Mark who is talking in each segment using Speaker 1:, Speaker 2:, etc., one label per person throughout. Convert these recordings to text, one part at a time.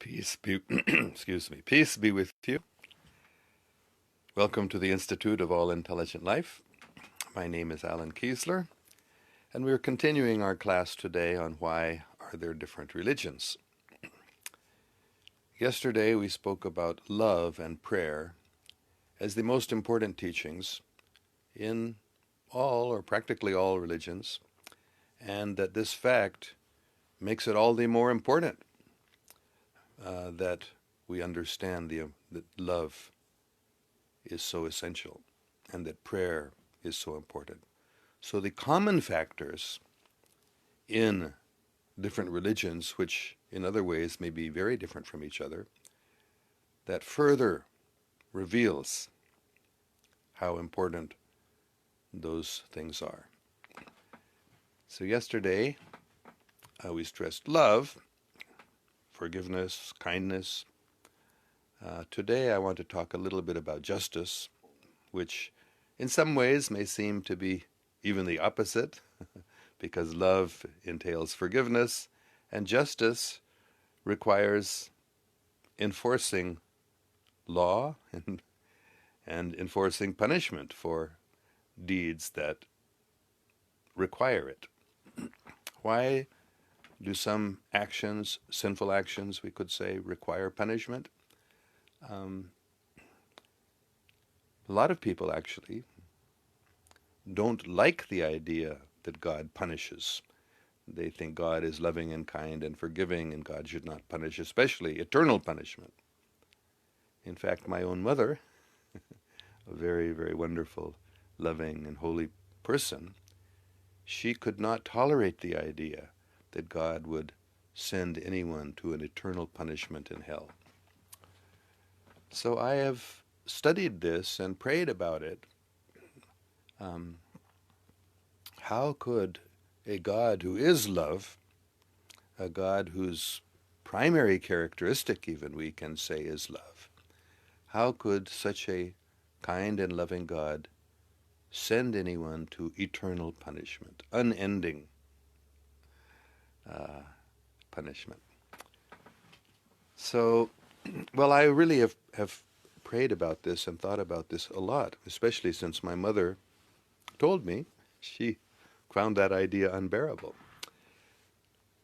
Speaker 1: Peace be, excuse me, peace be with you. Welcome to the Institute of All Intelligent Life. My name is Allan Keislar, and we're continuing our class today on why are there different religions. Yesterday we spoke about love and prayer as the most important teachings in all or practically all religions, and that this fact makes it all the more important that we understand that love is so essential and that prayer is so important. So the common factors in different religions, which in other ways may be very different from each other, that further reveals how important those things are. So yesterday we stressed love, forgiveness, kindness. Today I want to talk a little bit about justice, which in some ways may seem to be even the opposite, because love entails forgiveness, and justice requires enforcing law and enforcing punishment for deeds that require it. Why do some actions, sinful actions, we could say, require punishment? A lot of people actually don't like the idea that God punishes. They think God is loving and kind and forgiving, and God should not punish, especially eternal punishment. In fact, my own mother, a very, very wonderful, loving, and holy person, she could not tolerate the idea that God would send anyone to an eternal punishment in hell. So I have studied this and prayed about it. How could a God who is love, a God whose primary characteristic even we can say is love, how could such a kind and loving God send anyone to eternal punishment, unending punishment? So, well, I really have prayed about this and thought about this a lot, especially since my mother told me she found that idea unbearable.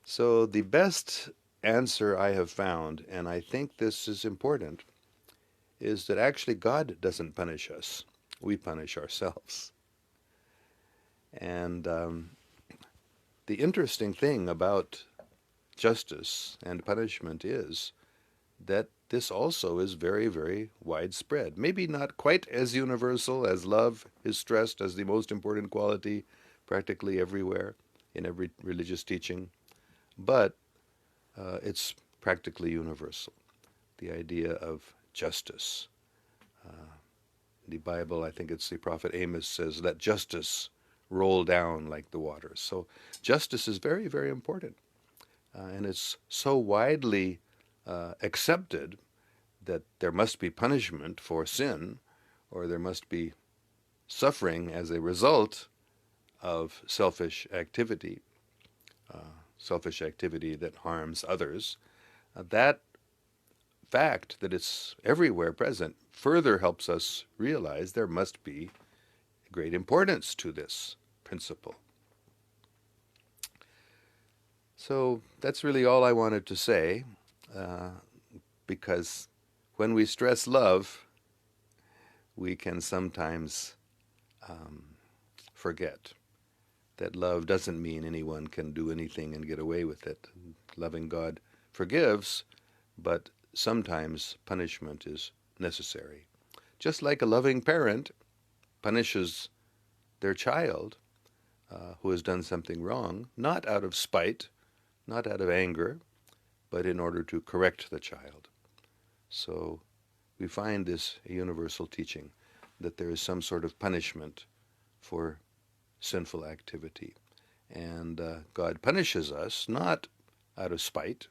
Speaker 1: So the best answer I have found, and I think this is important, is that actually God doesn't punish us. We punish ourselves. And the interesting thing about justice and punishment is that this also is very, very widespread. Maybe not quite as universal as love is stressed as the most important quality practically everywhere in every religious teaching, but it's practically universal. The idea of justice. The Bible, I think it's the prophet Amos, says, "Let justice roll down like the waters." So justice is very, very important. And it's so widely accepted that there must be punishment for sin, or there must be suffering as a result of selfish activity that harms others. That fact that it's everywhere present further helps us realize there must be great importance to this principle. So that's really all I wanted to say, because when we stress love, we can sometimes forget that love doesn't mean anyone can do anything and get away with it. Loving God forgives, but sometimes punishment is necessary. Just like a loving parent punishes their child who has done something wrong, not out of spite, not out of anger, but in order to correct the child. So we find this a universal teaching, that there is some sort of punishment for sinful activity. And God punishes us not out of spite.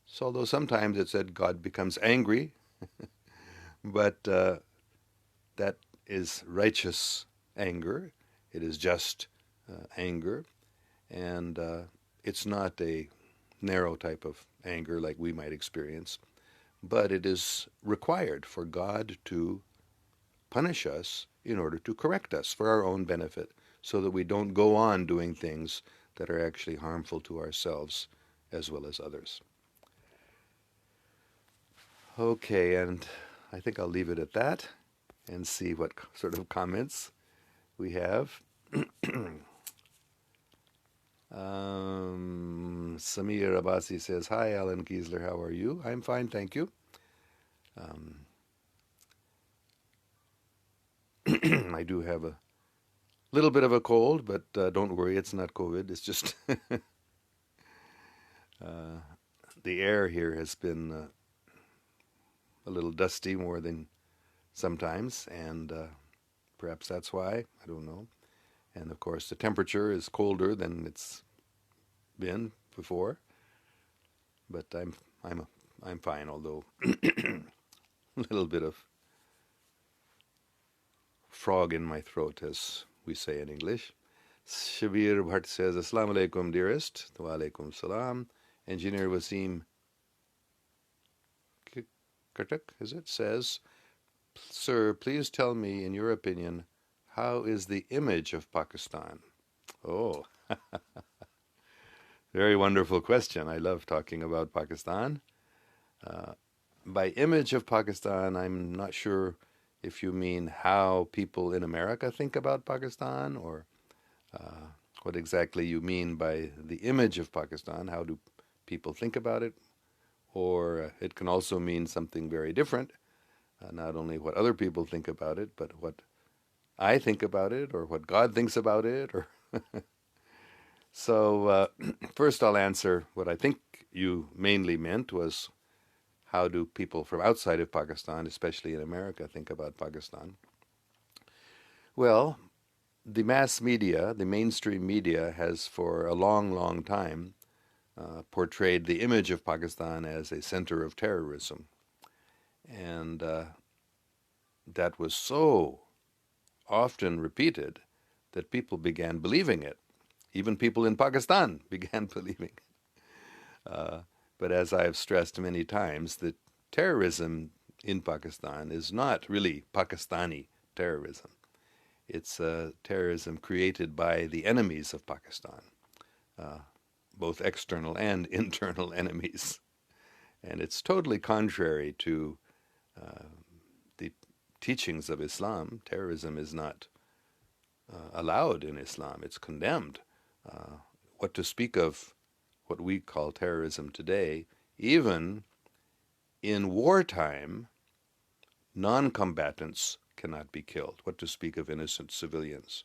Speaker 1: So although sometimes it said God becomes angry, but that is righteous anger. It is just anger. And it's not a narrow type of anger like we might experience, but it is required for God to punish us in order to correct us for our own benefit, so that we don't go on doing things that are actually harmful to ourselves as well as others. Okay, and I think I'll leave it at that and see what sort of comments we have. Samir Abbasi says, "Hi, Allan Keislar, how are you?" I'm fine, thank you. I do have a little bit of a cold, but don't worry, it's not COVID. It's just the air here has been a little dusty more than sometimes, and perhaps that's why. I don't know. And of course, the temperature is colder than it's been before. But I'm fine. Although a little bit of frog in my throat, as we say in English. Shabir Bhatt says, "Assalamu alaikum, dearest." Wa alaikum salam. Engineer Wasim Kartuk, is it? Says, "Sir, please tell me, in your opinion, how is the image of Pakistan?" Oh, very wonderful question. I love talking about Pakistan. By image of Pakistan, I'm not sure if you mean how people in America think about Pakistan, or what exactly you mean by the image of Pakistan. How do people think about it? Or it can also mean something very different, not only what other people think about it, but what I think about it, or what God thinks about it. Or So first I'll answer what I think you mainly meant was, how do people from outside of Pakistan, especially in America, think about Pakistan? Well, the mass media, the mainstream media, has for a long, long time portrayed the image of Pakistan as a center of terrorism. And that was so often repeated that people began believing it. Even people in Pakistan began believing it. But as I have stressed many times, the terrorism in Pakistan is not really Pakistani terrorism. It's terrorism created by the enemies of Pakistan, both external and internal enemies. And it's totally contrary to the teachings of Islam. Terrorism is not allowed in Islam. It's condemned. What to speak of what we call terrorism today, even in wartime, non-combatants cannot be killed. What to speak of innocent civilians?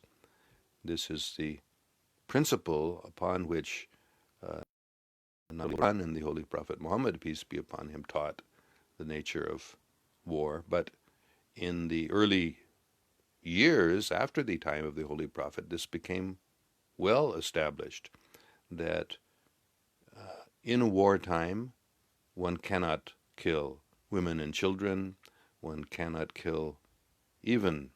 Speaker 1: This is the principle upon which Allan and the Holy Prophet Muhammad, peace be upon him, taught the nature of war. But in the early years after the time of the Holy Prophet, this became well established, that in wartime one cannot kill women and children, one cannot kill even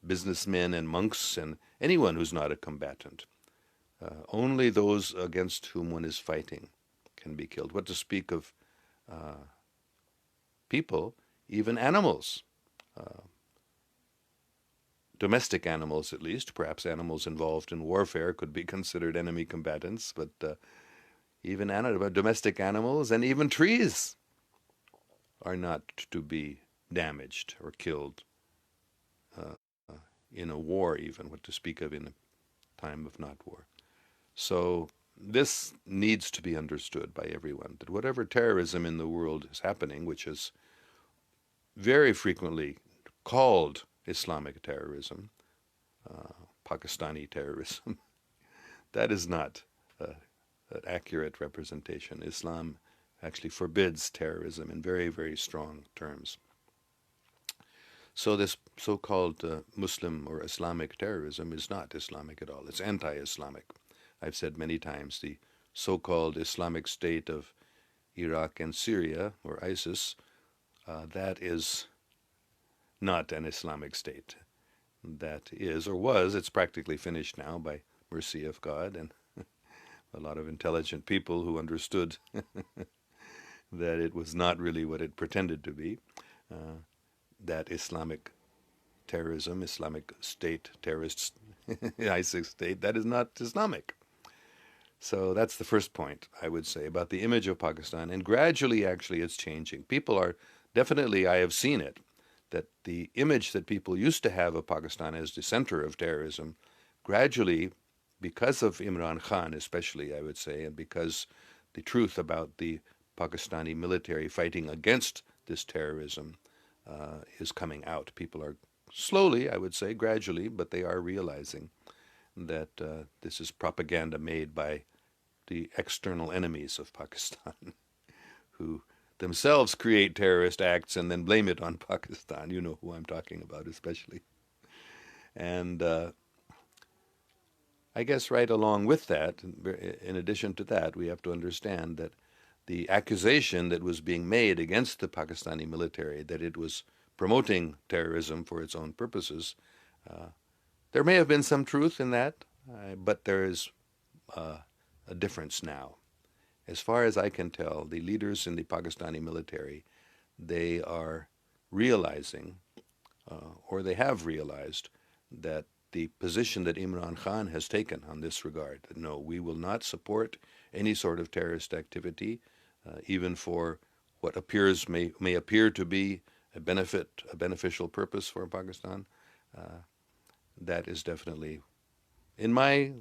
Speaker 1: businessmen and monks and anyone who's not a combatant. Only those against whom one is fighting can be killed. What to speak of people, even animals, domestic animals at least. Perhaps animals involved in warfare could be considered enemy combatants, but even domestic animals and even trees are not to be damaged or killed in a war, even, what to speak of in a time of not war. So this needs to be understood by everyone, that whatever terrorism in the world is happening, which is very frequently called Islamic terrorism, Pakistani terrorism, that is not an accurate representation. Islam actually forbids terrorism in very, very strong terms. So this so-called Muslim or Islamic terrorism is not Islamic at all. It's anti-Islamic. I've said many times the so-called Islamic State of Iraq and Syria, or ISIS, that is not an Islamic state. That is, or was, it's practically finished now by mercy of God, and a lot of intelligent people who understood that it was not really what it pretended to be, uh, that Islamic terrorism, Islamic State, terrorist ISIS state, that is not Islamic. So that's the first point I would say about the image of Pakistan. And gradually, actually, it's changing. People are definitely, I have seen it, that the image that people used to have of Pakistan as the center of terrorism, gradually, because of Imran Khan especially, I would say, and because the truth about the Pakistani military fighting against this terrorism is coming out. People are slowly, I would say, gradually, but they are realizing that this is propaganda made by the external enemies of Pakistan, who themselves create terrorist acts and then blame it on Pakistan. You know who I'm talking about, especially. And I guess right along with that, in addition to that, we have to understand that the accusation that was being made against the Pakistani military, that it was promoting terrorism for its own purposes, there may have been some truth in that, but there is a difference now. As far as I can tell, the leaders in the Pakistani military, they are realizing, or they have realized, that the position that Imran Khan has taken on this regard, that no, we will not support any sort of terrorist activity, even for what may appear to be a beneficial purpose for Pakistan. That is definitely, in my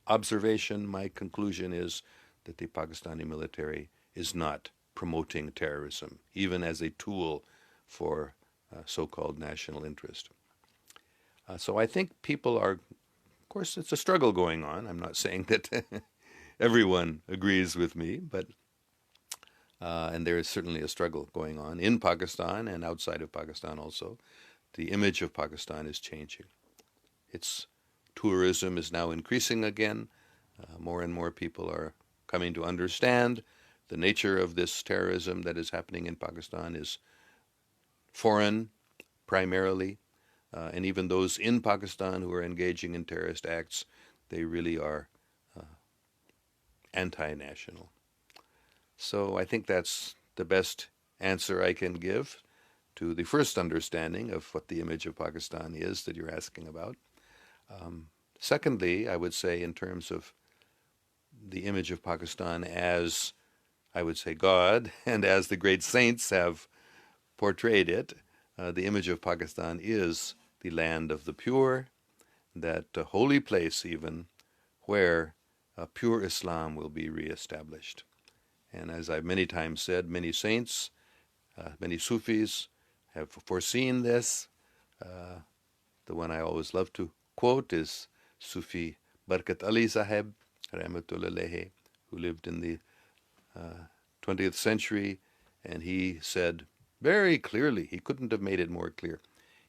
Speaker 1: observation, my conclusion is that the Pakistani military is not promoting terrorism, even as a tool for so-called national interest. So I think people are, of course, it's a struggle going on. I'm not saying that everyone agrees with me, but and there is certainly a struggle going on in Pakistan and outside of Pakistan also. The image of Pakistan is changing. Its tourism is now increasing again. More and more people are coming to understand the nature of this terrorism that is happening in Pakistan is foreign primarily. And even those in Pakistan who are engaging in terrorist acts, they really are anti-national. So I think that's the best answer I can give to the first understanding of what the image of Pakistan is that you're asking about. Secondly, I would say in terms of the image of Pakistan as, I would say, God and as the great saints have portrayed it, the image of Pakistan is the land of the pure, that holy place even, where pure Islam will be reestablished. And as I've many times said, many saints, many Sufis have foreseen this. The one I always love to quote is Sufi Barkat Ali Sahib, Rahmatullah, who lived in the 20th century, and he said very clearly, he couldn't have made it more clear,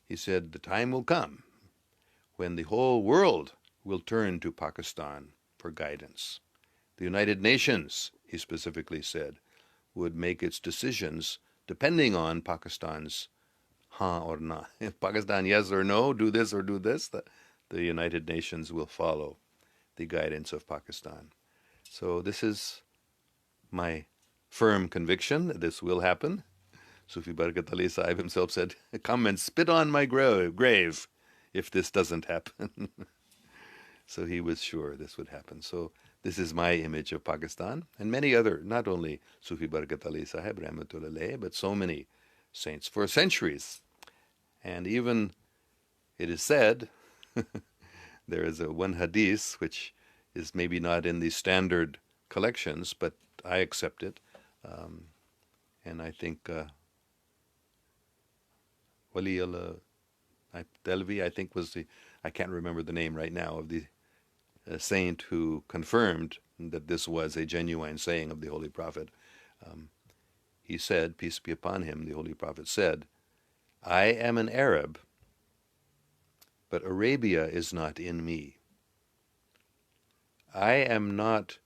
Speaker 1: he said, the time will come when the whole world will turn to Pakistan for guidance. The United Nations, he specifically said, would make its decisions depending on Pakistan's ha or na. If Pakistan yes or no, do this or do this, the United Nations will follow the guidance of Pakistan. So this is my firm conviction that this will happen. Sufi Barkat Ali Sahib himself said, come and spit on my grave if this doesn't happen. So he was sure this would happen. So this is my image of Pakistan, and many other, not only Sufi Barkat Ali Sahib, Rahmatullah, but so many saints for centuries. And even it is said, there is one hadith which is maybe not in the standard collections, but I accept it. And I think Wali Delvi, I think was I can't remember the name right now, of the saint who confirmed that this was a genuine saying of the Holy Prophet. He said, peace be upon him, the Holy Prophet said, I am an Arab, but Arabia is not in me. I am not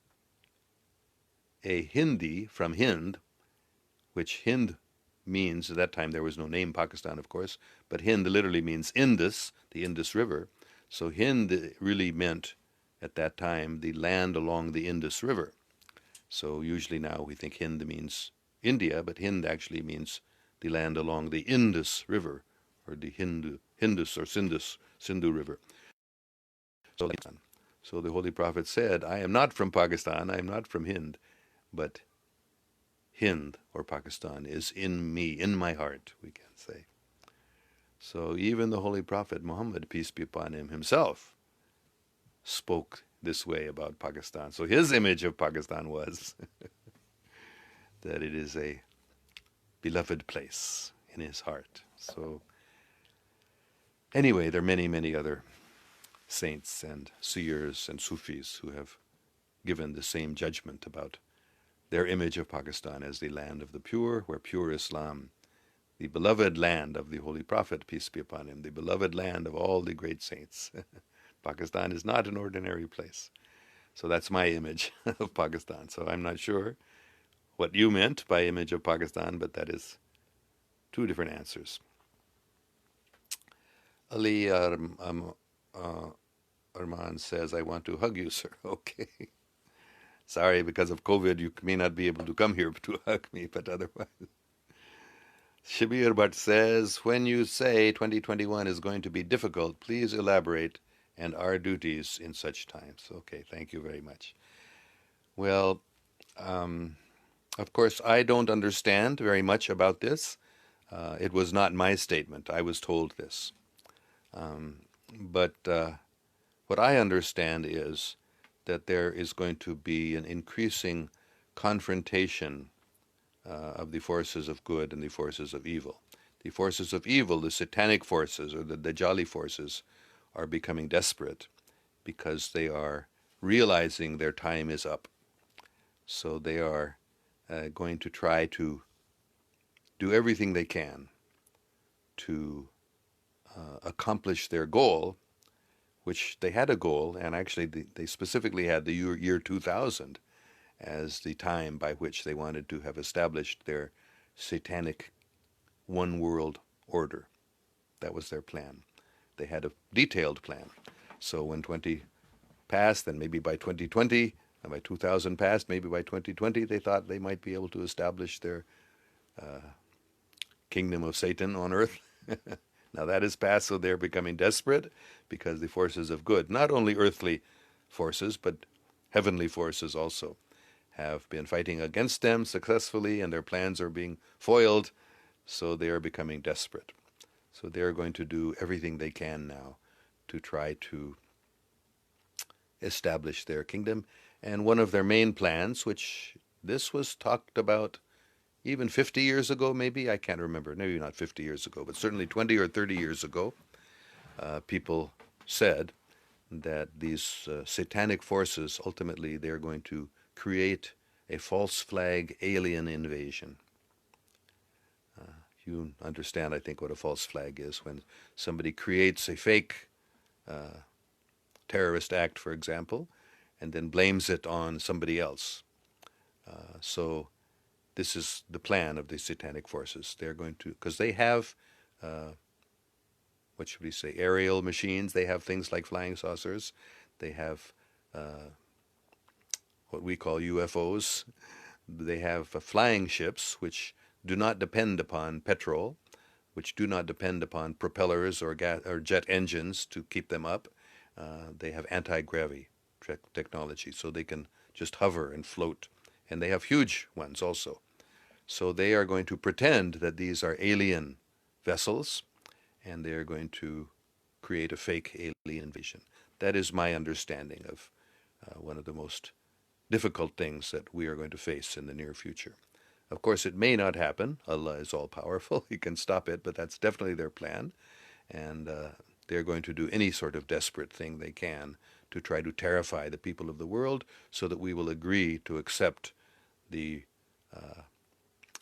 Speaker 1: a Hindi from Hind, which Hind means, at that time there was no name Pakistan, of course, but Hind literally means Indus, the Indus River. So Hind really meant at that time the land along the Indus River. So usually now we think Hind means India, but Hind actually means the land along the Indus River, or the Hindus or Sindhu River. So the Holy Prophet said, I am not from Pakistan, I am not from Hind, but Hind or Pakistan is in me, in my heart, we can say. So even the Holy Prophet Muhammad, peace be upon him, himself spoke this way about Pakistan. So his image of Pakistan was that it is a beloved place in his heart. So anyway, there are many, many other saints and seers and Sufis who have given the same judgment about their image of Pakistan as the land of the pure, where pure Islam, the beloved land of the Holy Prophet, peace be upon him, the beloved land of all the great saints. Pakistan is not an ordinary place. So that's my image of Pakistan. So I'm not sure what you meant by image of Pakistan, but that is two different answers. Ali Arman says, I want to hug you, sir. Okay. Sorry, because of COVID, you may not be able to come here to hug me, but otherwise. Shabir Bhatt says, when you say 2021 is going to be difficult, please elaborate and our duties in such times. Okay, thank you very much. Well, of course, I don't understand very much about this. It was not my statement. I was told this. But what I understand is that there is going to be an increasing confrontation of the forces of good and the forces of evil. The forces of evil, the Satanic forces or the Dajjali forces, are becoming desperate because they are realizing their time is up. So they are going to try to do everything they can to accomplish their goal, which they had a goal, and actually they specifically had the year 2000 as the time by which they wanted to have established their satanic one world order. That was their plan. They had a detailed plan. So when 20 passed, then maybe by 2020, and by 2000 passed, maybe by 2020, they thought they might be able to establish their kingdom of Satan on earth. Now that is past, so they're becoming desperate because the forces of good, not only earthly forces, but heavenly forces also, have been fighting against them successfully, and their plans are being foiled, so they are becoming desperate. So they are going to do everything they can now to try to establish their kingdom. And one of their main plans, which this was talked about even 50 years ago, maybe, I can't remember, maybe not 50 years ago, but certainly 20 or 30 years ago, people said that these satanic forces, ultimately, they're going to create a false flag alien invasion. You understand, I think, what a false flag is. When somebody creates a fake terrorist act, for example, and then blames it on somebody else. So this is the plan of the satanic forces. They're going to, because they have, what should we say, aerial machines. They have things like flying saucers. They have what we call UFOs. They have flying ships, which do not depend upon petrol, which do not depend upon propellers or jet engines to keep them up. They have anti-gravity technology, so they can just hover and float. And they have huge ones also. So they are going to pretend that these are alien vessels, and they are going to create a fake alien invasion. That is my understanding of one of the most difficult things that we are going to face in the near future. Of course, it may not happen. Allah is all-powerful. He can stop it, but that's definitely their plan. And they're going to do any sort of desperate thing they can to try to terrify the people of the world so that we will agree to accept the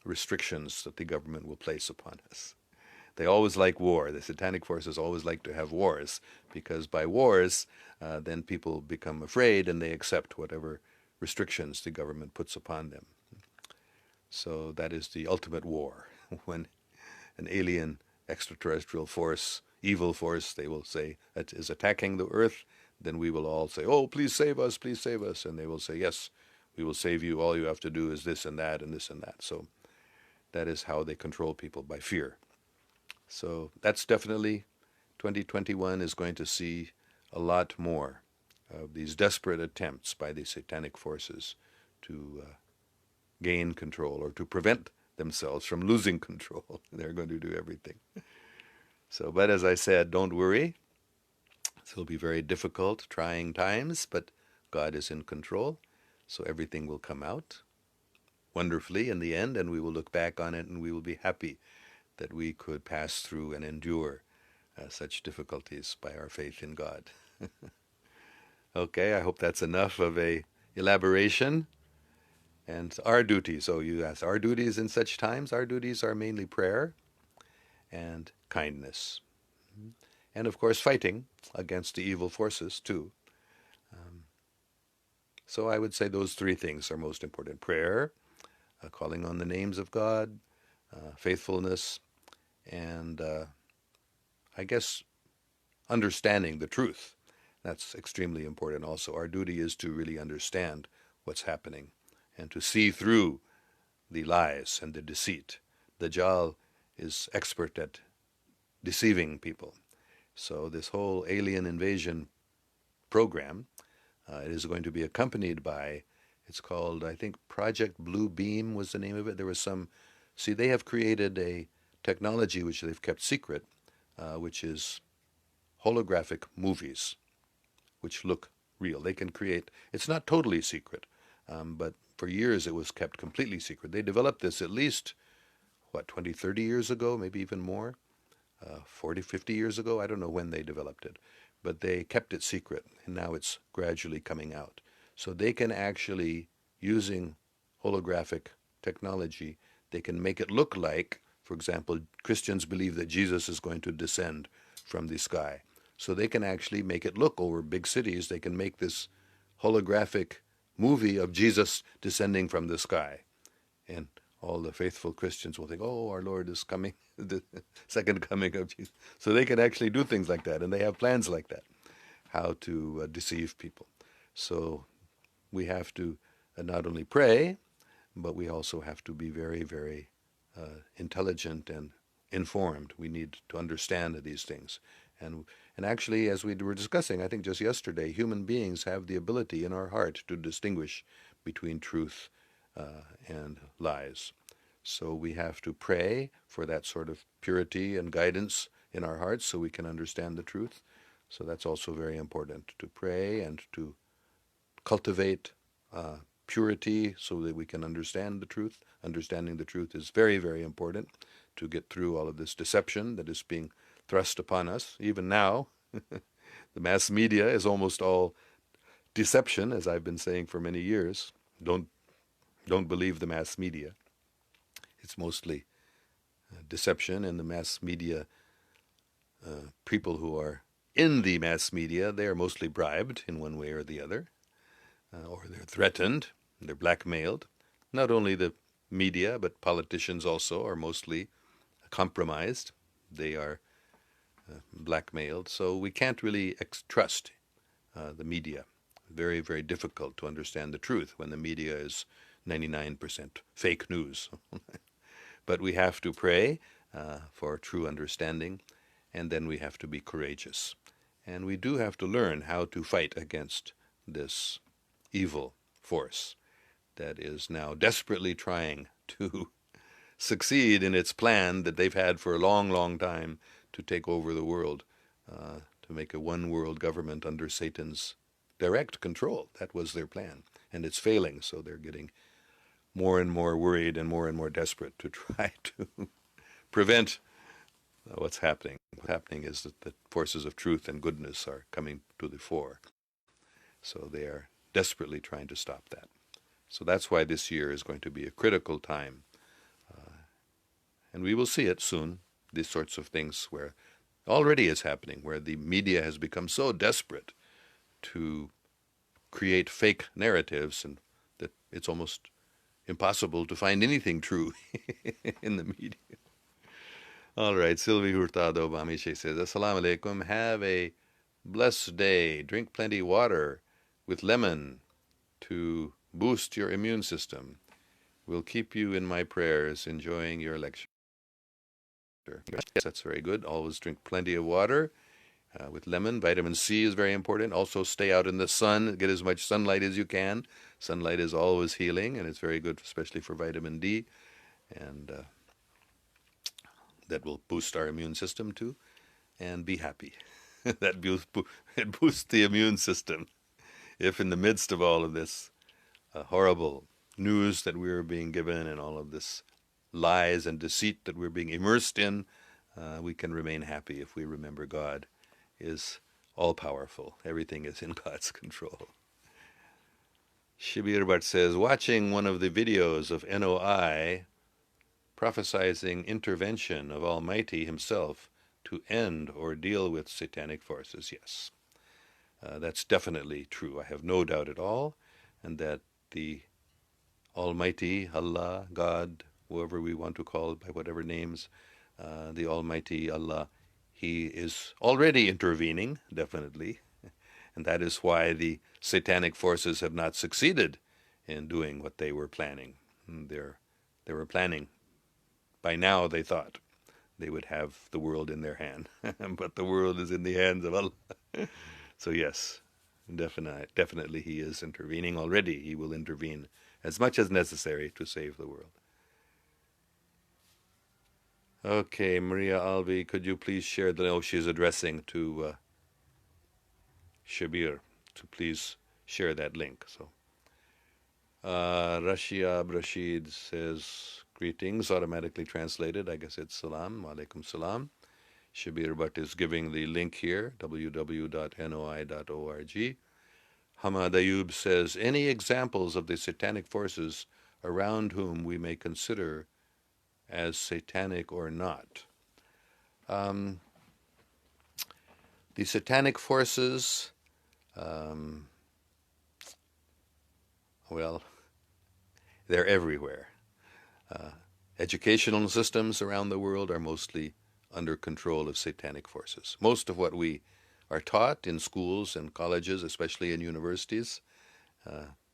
Speaker 1: restrictions that the government will place upon us. They always like war. The satanic forces always like to have wars, because by wars, then people become afraid and they accept whatever restrictions the government puts upon them. So that is the ultimate war. When an alien extraterrestrial force, evil force, they will say, that is attacking the earth, then we will all say, oh, please save us, please save us. And they will say, yes, we will save you. All you have to do is this and that and this and that. So that is how they control people, by fear. So that's definitely 2021 is going to see a lot more of these desperate attempts by the satanic forces to gain control or to prevent themselves from losing control. They're going to do everything. So, but as I said, don't worry. It will be very difficult, trying times, but God is in control. So everything will come out wonderfully in the end, and we will look back on it and we will be happy that we could pass through and endure such difficulties by our faith in God. Okay, I hope that's enough of a elaboration. And our duties, oh, you asked, our duties in such times? Our duties are mainly prayer and kindness. And of course, fighting against the evil forces too. So I would say those three things are most important: prayer, calling on the names of God, faithfulness, and I guess understanding the truth. That's extremely important also. Our duty is to really understand what's happening and to see through the lies and the deceit. Dajjal is expert at deceiving people. So this whole alien invasion program is going to be accompanied by, it's called, I think, Project Blue Beam was the name of it. There was some, see, they have created a technology which they've kept secret, which is holographic movies, which look real. They can create, it's not totally secret, but for years it was kept completely secret. They developed this at least, 20, 30 years ago, maybe even more, 40, 50 years ago. I don't know when they developed it, but they kept it secret, and now it's gradually coming out. So they can actually, using holographic technology, they can make it look like, for example, Christians believe that Jesus is going to descend from the sky. So they can actually make it look over big cities. They can make this holographic movie of Jesus descending from the sky. And all the faithful Christians will think, oh, our Lord is coming, the second coming of Jesus. So they can actually do things like that, and they have plans like that, how to deceive people. So we have to not only pray, but we also have to be very, very intelligent and informed. We need to understand these things. And actually, as we were discussing, I think just yesterday, human beings have the ability in our heart to distinguish between truth and lies. So we have to pray for that sort of purity and guidance in our hearts so we can understand the truth. So that's also very important, to pray and to cultivate purity so that we can understand the truth. Understanding the truth is very, very important to get through all of this deception that is being thrust upon us. Even now, the mass media is almost all deception, as I've been saying for many years. Don't believe the mass media. It's mostly deception, and the mass media, people who are in the mass media, they are mostly bribed in one way or the other, or they're threatened, they're blackmailed. Not only the media, but politicians also are mostly compromised. They are blackmailed. So we can't really trust the media. Very, very difficult to understand the truth when the media is 99% fake news. But we have to pray for true understanding, and then we have to be courageous. And we do have to learn how to fight against this evil force that is now desperately trying to succeed in its plan that they've had for a long, long time to take over the world, to make a one-world government under Satan's direct control. That was their plan, and it's failing, so they're getting more and more worried and more desperate to try to prevent what's happening. What's happening is that the forces of truth and goodness are coming to the fore. So they are desperately trying to stop that. So that's why this year is going to be a critical time. And we will see it soon, these sorts of things where already is happening, where the media has become so desperate to create fake narratives and that it's almost impossible to find anything true in the media. All right, Sylvie Hurtado Bamishe says, Assalamu alaikum. Have a Blessed day. Drink plenty water with lemon to boost your immune system. Will keep you in my prayers, enjoying your lecture. Yes, that's very good. Always drink plenty of water with lemon. Vitamin C is very important. Also, stay out in the sun. Get as much sunlight as you can. Sunlight is always healing, and it's very good, especially for vitamin D. And that will boost our immune system too. And be happy. That it boosts the immune system. If in the midst of all of this horrible news that we're being given and all of this lies and deceit that we're being immersed in, we can remain happy if we remember God is all powerful. Everything is in God's control. Shibir Bhatt says, watching one of the videos of NOI prophesizing intervention of Almighty Himself to end or deal with satanic forces. Yes, that's definitely true. I have no doubt at all, and that the Almighty, Allah, God, whoever we want to call it by whatever names, the Almighty Allah, He is already intervening, definitely, and that is why the satanic forces have not succeeded in doing what they were planning. They were planning. By now, they thought they would have the world in their hand, but the world is in the hands of Allah. So yes, definitely He is intervening already. He will intervene as much as necessary to save the world. Okay, Maria Alvi, could you please share the note she's addressing to Shabir, to please share that link. So, Rashiab Rashid says, greetings, automatically translated. I guess it's salam, wa alaikum salam. Shabir Bhatt is giving the link here, www.noi.org. Hamad Ayub says, any examples of the satanic forces around whom we may consider as satanic or not? The satanic forces, well, they're everywhere. Educational systems around the world are mostly under control of satanic forces. Most of what we are taught in schools and colleges, especially in universities,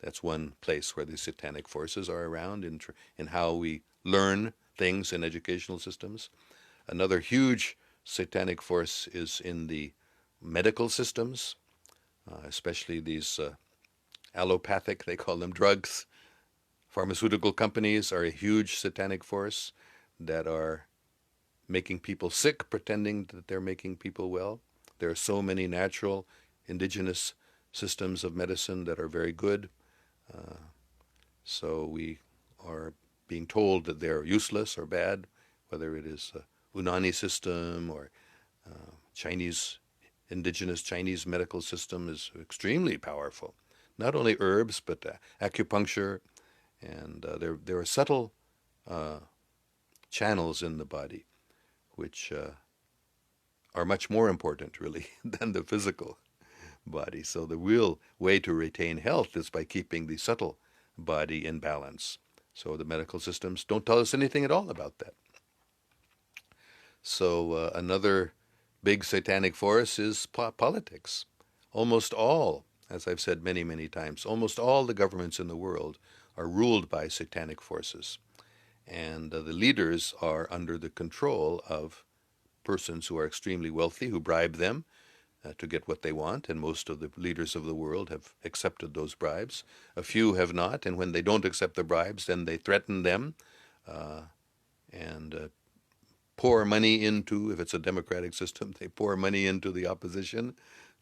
Speaker 1: that's one place where the satanic forces are around in how we learn things in educational systems. Another huge satanic force is in the medical systems, especially these allopathic, they call them, drugs. Pharmaceutical companies are a huge satanic force that are making people sick, pretending that they're making people well. There are so many natural, indigenous systems of medicine that are very good. So we are being told that they're useless or bad, whether it is Unani system or Chinese, indigenous Chinese medical system is extremely powerful. Not only herbs, but acupuncture, and there are subtle channels in the body which are much more important, really, than the physical body. So the real way to retain health is by keeping the subtle body in balance. So the medical systems don't tell us anything at all about that. So another big satanic force is politics. Almost all, as I've said many, many times, almost all the governments in the world are ruled by satanic forces. And the leaders are under the control of persons who are extremely wealthy, who bribe them to get what they want, and most of the leaders of the world have accepted those bribes. A few have not, and when they don't accept the bribes, then they threaten them and pour money into, if it's a democratic system, they pour money into the opposition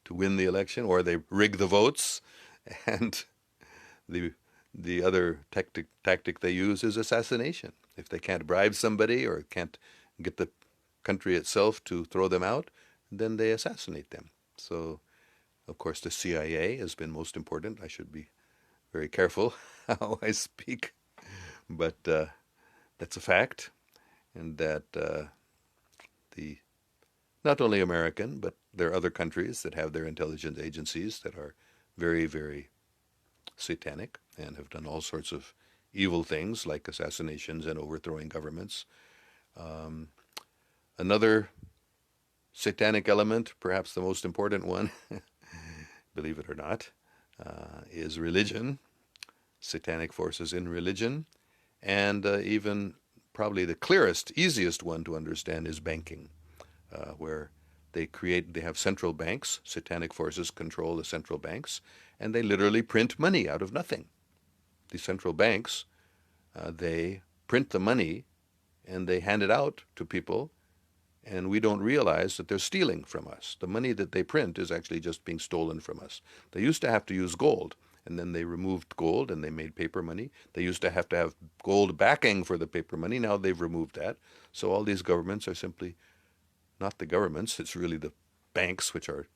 Speaker 1: to win the election, or they rig the votes, and the other tactic they use is assassination. If they can't bribe somebody or can't get the country itself to throw them out, then they assassinate them. So, of course, the CIA has been most important. I should be very careful how I speak, but that's a fact, and that the not only American, but there are other countries that have their intelligence agencies that are very, very satanic and have done all sorts of evil things like assassinations and overthrowing governments. Another satanic element, perhaps the most important one, believe it or not, is religion, satanic forces in religion, and even probably the clearest, easiest one to understand is banking, where they have central banks, satanic forces control the central banks, and they literally print money out of nothing. The central banks, they print the money and they hand it out to people, and we don't realize that they're stealing from us. The money that they print is actually just being stolen from us. They used to have to use gold, and then they removed gold and they made paper money. They used to have gold backing for the paper money. Now they've removed that. So all these governments are simply not the governments. It's really the banks, which are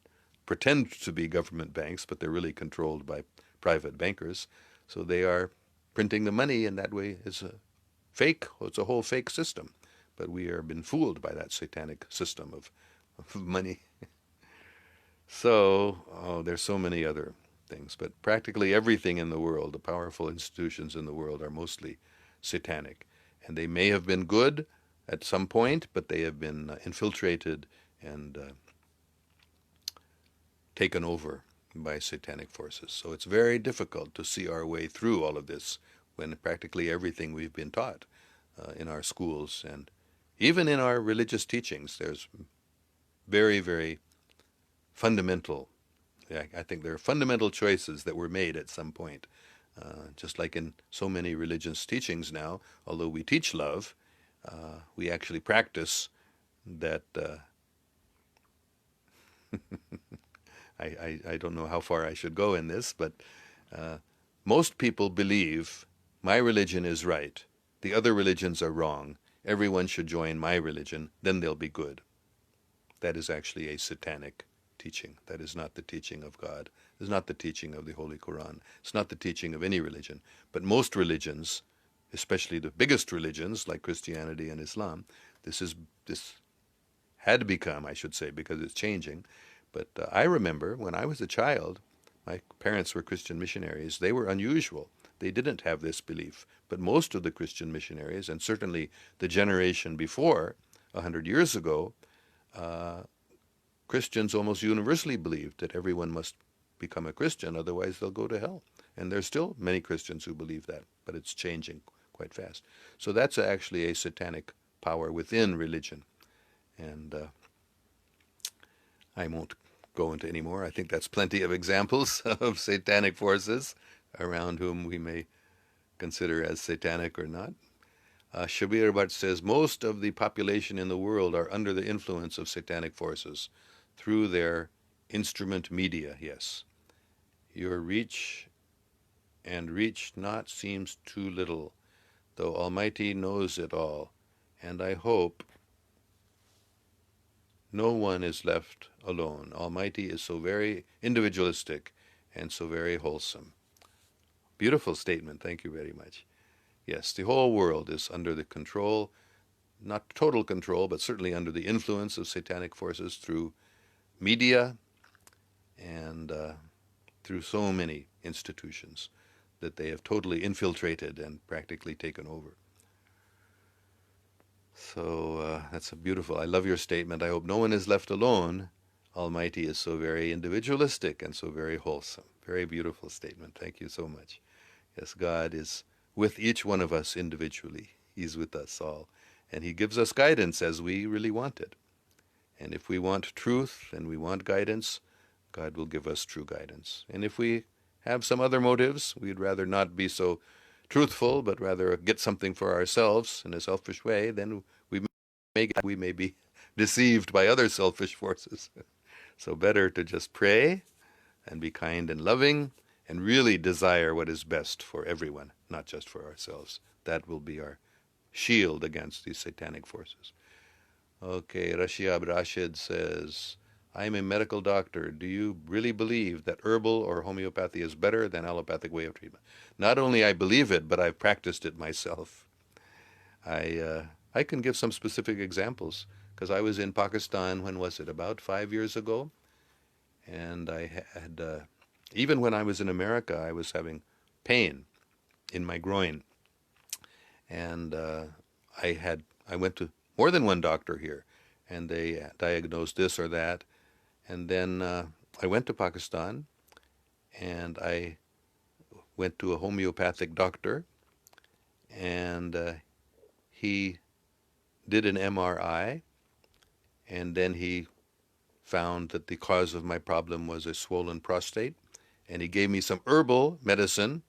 Speaker 1: pretend to be government banks, but they're really controlled by private bankers. So they are printing the money, and that way it's a fake. It's a whole fake system. But we are been fooled by that satanic system of money. So there's so many other things, but practically everything in the world, the powerful institutions in the world, are mostly satanic, and they may have been good at some point, but they have been infiltrated and taken over by satanic forces. So it's very difficult to see our way through all of this when practically everything we've been taught in our schools and even in our religious teachings, there's very, very fundamental, I think there are fundamental choices that were made at some point. Just like in so many religious teachings now, although we teach love, we actually practice that. I don't know how far I should go in this, but most people believe my religion is right, the other religions are wrong, everyone should join my religion, then they'll be good. That is actually a satanic teaching. That is not the teaching of God. It is not the teaching of the Holy Quran. It's not the teaching of any religion. But most religions, especially the biggest religions like Christianity and Islam, this had become, I should say, because it's changing. But I remember when I was a child, my parents were Christian missionaries. They were unusual. They didn't have this belief. But most of the Christian missionaries, and certainly the generation before, 100 years ago, Christians almost universally believed that everyone must become a Christian, otherwise they'll go to hell. And there's still many Christians who believe that, but it's changing quite fast. So that's actually a satanic power within religion. And I won't go into any more. I think that's plenty of examples of satanic forces around whom we may consider as satanic or not. Shabir Bhatt says, most of the population in the world are under the influence of satanic forces through their instrument media, yes. Your reach and reach not seems too little, though Almighty knows it all, and I hope no one is left alone. Almighty is so very individualistic and so very wholesome. Beautiful statement. Thank you very much. Yes, the whole world is under the control, not total control, but certainly under the influence of satanic forces through media and through so many institutions that they have totally infiltrated and practically taken over. So that's a beautiful, I love your statement. I hope no one is left alone. Almighty is so very individualistic and so very wholesome. Very beautiful statement. Thank you so much. Yes, God is with each one of us individually. He's with us all. And He gives us guidance as we really want it. And if we want truth and we want guidance, God will give us true guidance. And if we have some other motives, we'd rather not be so truthful, but rather get something for ourselves in a selfish way, then we may be deceived by other selfish forces. So better to just pray and be kind and loving and really desire what is best for everyone, not just for ourselves. That will be our shield against these satanic forces. Okay, Rashiab Rashid says, I'm a medical doctor. Do you really believe that herbal or homeopathy is better than allopathic way of treatment? Not only I believe it, but I've practiced it myself. I can give some specific examples because I was in Pakistan, when was it, about 5 years ago? And I had, even when I was in America, I was having pain in my groin. And I went to more than one doctor here. and they diagnosed this or that. And then I went to Pakistan, and I went to a homeopathic doctor, and he did an MRI, and then he found that the cause of my problem was a swollen prostate, and he gave me some herbal medicine,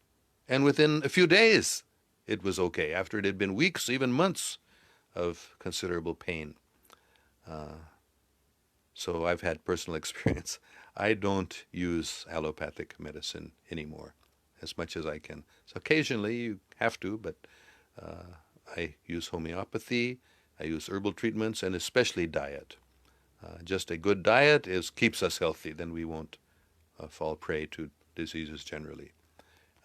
Speaker 1: and within a few days it was okay, after it had been weeks, even months of considerable pain. So I've had personal experience. I don't use allopathic medicine anymore as much as I can. So occasionally you have to, but I use homeopathy, I use herbal treatments, and especially diet. Just a good diet keeps us healthy, then we won't fall prey to diseases generally.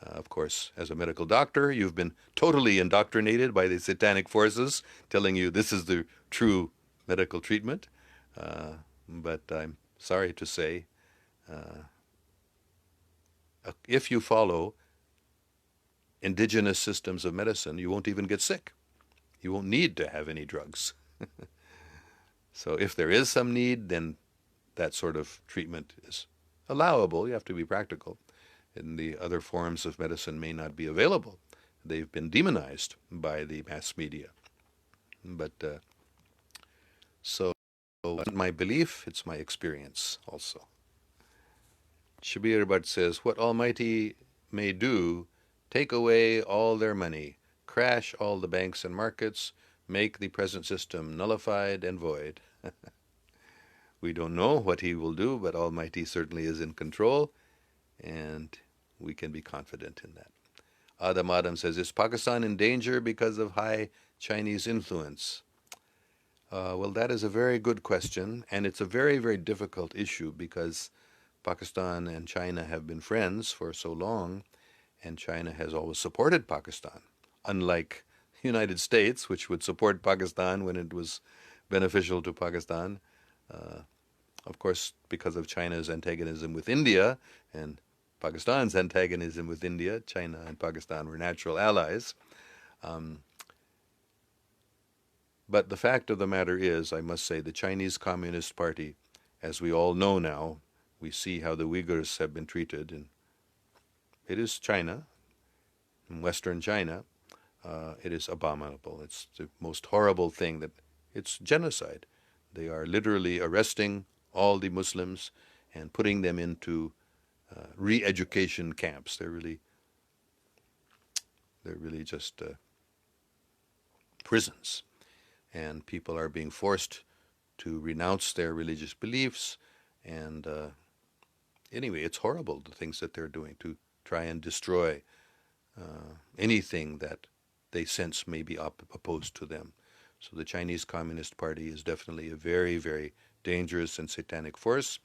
Speaker 1: Of course, as a medical doctor, you've been totally indoctrinated by the satanic forces telling you this is the true medical treatment. Uh, but I'm sorry to say, if you follow indigenous systems of medicine, you won't even get sick. You won't need to have any drugs. So if there is some need, then that sort of treatment is allowable. You have to be practical. And the other forms of medicine may not be available. They've been demonized by the mass media. But so it's not my belief, it's my experience also. Shabir Bhatt says, what Almighty may do, take away all their money, crash all the banks and markets, make the present system nullified and void. We don't know what he will do, but Almighty certainly is in control, and we can be confident in that. Adam says, is Pakistan in danger because of high Chinese influence? Well, that is a very good question, and it's a very, very difficult issue because Pakistan and China have been friends for so long, and China has always supported Pakistan, unlike the United States, which would support Pakistan when it was beneficial to Pakistan. Of course, because of China's antagonism with India and Pakistan's antagonism with India, China and Pakistan were natural allies. But the fact of the matter is, I must say, the Chinese Communist Party, as we all know now, we see how the Uyghurs have been treated, and it is China, in Western China. It is abominable. It's the most horrible thing it's genocide. They are literally arresting all the Muslims and putting them into re-education camps. They're really just prisons, and people are being forced to renounce their religious beliefs. And anyway, it's horrible, the things that they're doing to try and destroy anything that they sense may be opposed to them. So the Chinese Communist Party is definitely a very, very dangerous and satanic force,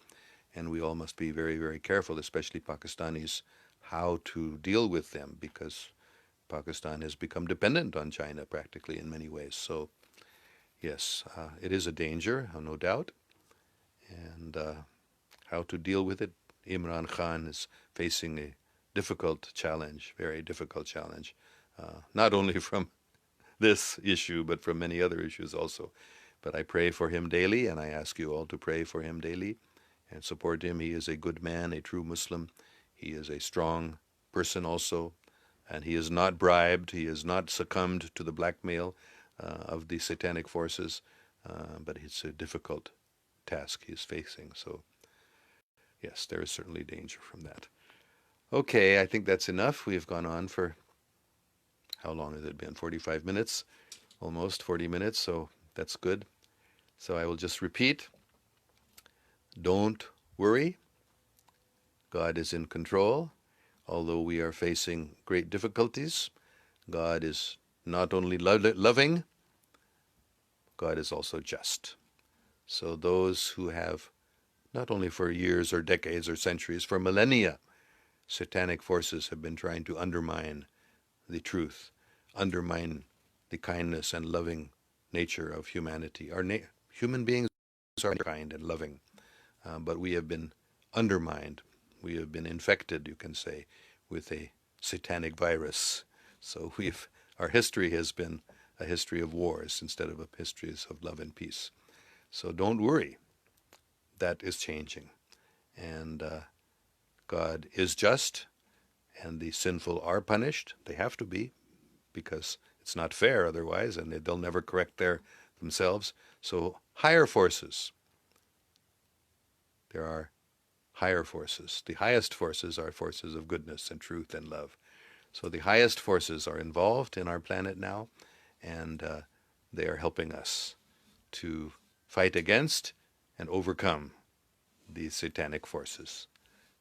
Speaker 1: and we all must be very, very careful, especially Pakistanis, how to deal with them, because Pakistan has become dependent on China practically in many ways. So yes, it is a danger, no doubt, and how to deal with it. Imran Khan is facing a difficult challenge, very difficult challenge, not only from this issue, but from many other issues also. But I pray for him daily, and I ask you all to pray for him daily and support him. He is a good man, a true Muslim. He is a strong person also, and he is not bribed. He has not succumbed to the blackmail of the satanic forces, but it's a difficult task he is facing. So yes, there is certainly danger from that. Okay, I think that's enough. We have gone on for, how long has it been? 45 minutes, almost 40 minutes, so that's good. So I will just repeat, don't worry. God is in control. Although we are facing great difficulties, God is not only loving, God is also just. So those who have, not only for years or decades or centuries, for millennia, satanic forces have been trying to undermine the truth, undermine the kindness and loving nature of humanity. Human beings are kind and loving, but we have been undermined. We have been infected, you can say, with a satanic virus. So our history has been a history of wars instead of a history of love and peace. So don't worry. That is changing. And God is just, and the sinful are punished. They have to be, because it's not fair otherwise, and they'll never correct themselves. So higher forces. There are higher forces. The highest forces are forces of goodness and truth and love. So the highest forces are involved in our planet now, and they are helping us to fight against and overcome these satanic forces.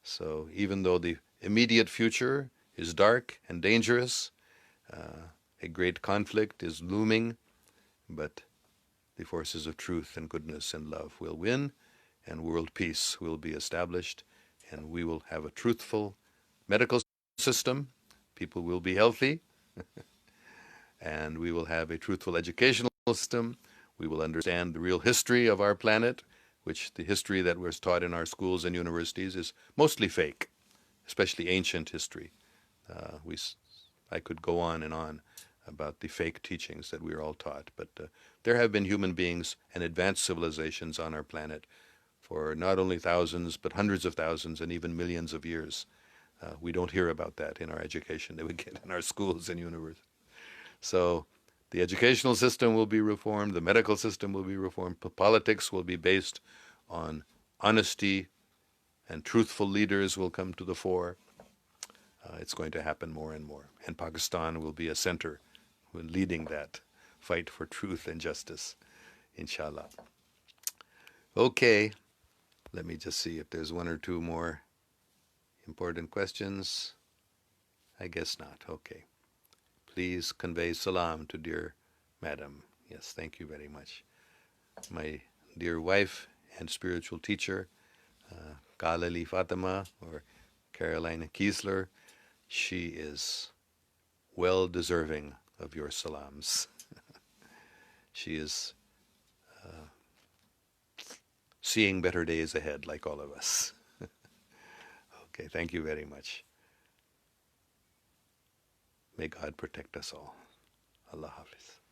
Speaker 1: So even though the immediate future is dark and dangerous, a great conflict is looming, but the forces of truth and goodness and love will win, and world peace will be established, and we will have a truthful medical system. People will be healthy, and we will have a truthful educational system. We will understand the real history of our planet, which the history that was taught in our schools and universities is mostly fake, especially ancient history. I could go on and on about the fake teachings that we are all taught, but there have been human beings and advanced civilizations on our planet for not only thousands, but hundreds of thousands and even millions of years. We don't hear about that in our education that we get in our schools and universities. So the educational system will be reformed, the medical system will be reformed, politics will be based on honesty, and truthful leaders will come to the fore. It's going to happen more and more. And Pakistan will be a center leading that fight for truth and justice, inshallah. Okay, let me just see if there's one or two more important questions. I guess not. Okay. Please convey salam to dear Madam. Yes, thank you very much. My dear wife and spiritual teacher, Galali Fatima, or Carolina Keislar, she is well deserving of your salams. She is seeing better days ahead, like all of us. Okay, thank you very much. May God protect us all. Allah Hafiz.